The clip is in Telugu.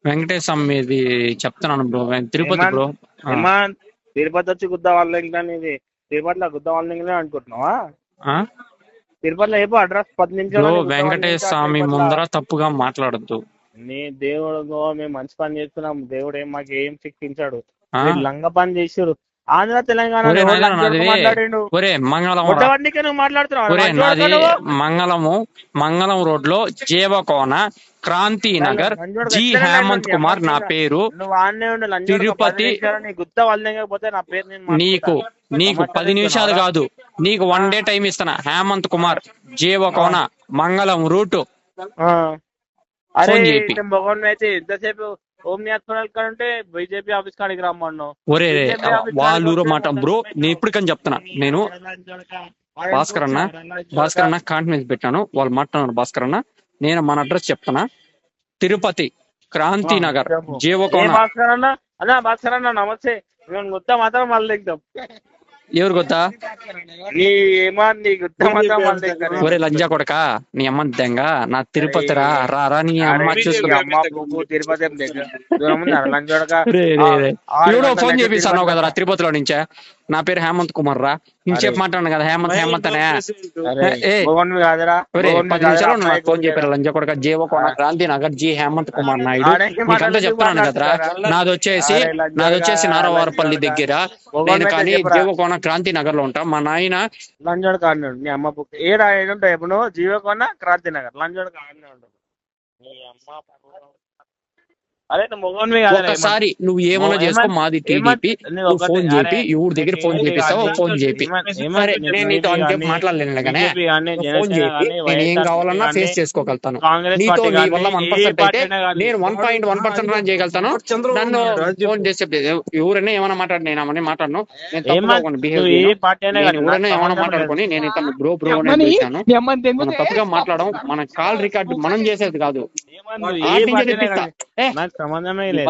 వెంకటేష్ అమ్మేది చెప్తున్నాను బ్రో. తిరుపతి ఏమాన్ బ్రో. ఏమాన్ తిరుపతి వచ్చి గుద్ద వాళ్ళ ఇంకా నీది తిరుపతిలో గుద్ద వాళ్ళ ఇంకా అనుకుంటున్నావా? తిరుపతిలో ఏపో అడ్రస్ 10 బ్రో నిమిషాలు వెంకటేష్ స్వామి ముందర తప్పుగా మాట్లాడద్దు. నీ దేవుడు మేము మంచి పని చేస్తున్నాం, దేవుడు ఏం మాకు ఏం శిక్షించాడు. ఆ? మీరు లంగ పని చేసారు. ఆంధ్ర తెలంగాణ ఒరే నాయనా నాది మాట్లాడిండు. ఒరే మంగళం కొట్టవాడికే నువ్వు ఒరే నాది మాట్లాడుతున్నావు. మంగళం రోడ్ లో జీవకోన క్రాంతి నగర్ జి హేమంత్ కుమార్ నా పేరు. నువ్వు ఆన్నే ఉండు. తిరుపతి గుత్త వాళ్ళకపోతే నా పేరు నేను నీకు 10 నిమిషాలు కాదు, నీకు 1 డే టైం ఇస్తాను. హేమంత్ కుమార్ జీవకోన మంగళం రూట్ అరే ఫోన్ చేపి. మొగన్ అయితే ఎంతసేపు హోమ్ న్యాచురల్ అంటే బీజేపీ ఆఫీస్ కాడికి రమ్మన్నావు. ఒరే వాళ్ళూరు మాట బ్రో, నేను ఇప్పటికని చెప్తున్నా. నేను భాస్కర్ అన్న కాన్ఫిడెన్స్ పెట్టాను, వాళ్ళు మాట్లాడుతున్నారు. భాస్కర్ అన్న నేను మన అడ్రస్ చెప్తానా, తిరుపతి క్రాంతి నగర్ జీవకోన. భాస్కర్ అన్న నమస్తే. మేము గుత్త మాత్రం మళ్ళీ ఎవరు కొత్త ఒరే లంజా కొడక నీ అమ్మ దెంగ నా తిరుపతి రా నీ అమ్మ చూసుకున్నా. ఫోన్ చేపిస్తాను కదరా తిరుపతిలో నుంచే. నా పేరు హేమంత్ కుమార్ రా. ఇంచేపు మాట్లాడు కదా హేమంత్ అనే. 10 నిమిషాలు నాకు ఫోన్ చెప్పారు లంజా కొడక. జీవకోన క్రాంతి నగర్ జి హేమంత్ కుమార్ నాయుడు. నీకంతా చెప్తున్నాను కదరా. నాది వచ్చేసి నారవారపల్లి దగ్గర. నేను కానీ జీవకోన క్రాంతి నగర్ లో ఉంటా. మా నాయన లంజోడ కాడినాడు. నీ అమ్మ ఏడా ఉంటావు ఎప్పుడు నువ్వు? జీవకోన క్రాంతి నగర్ లంజోడ కాడినే ఉంటావు. నీ అమ్మ అరే ఒకసారి నువ్వు ఏమన్నా చేసుకో, మాది టీడీపీ. నువ్వు ఫోన్ చేపి ఎవరి దగ్గర ఫోన్ చేపిస్తావో ఫోన్ చేపి. సరే నేను నీతో అంతసేపు మాట్లాడలేను కానీ ఫోన్ చేపి నేను ఏం కావాలన్నా ఫేస్ చేసుకోగలుగుతాను. నీతో నీ వల్ల 1% అయితే నేను 1.1% రన్ చేయగలుగుతాను. నన్ను ఫోన్ చేసి ఎవరైనా ఏమైనా మాట్లాడి నేను ఏమన్నా మాట్లాడను. ఎవరైనా ఏమైనా మాట్లాడుకొని నేను ఇతను బ్రో అని పిలిచాను. మనం తప్పుగా మాట్లాడడం మన కాల్ రికార్డు మనం చేసేది కాదు. సంబంధమే లేదు.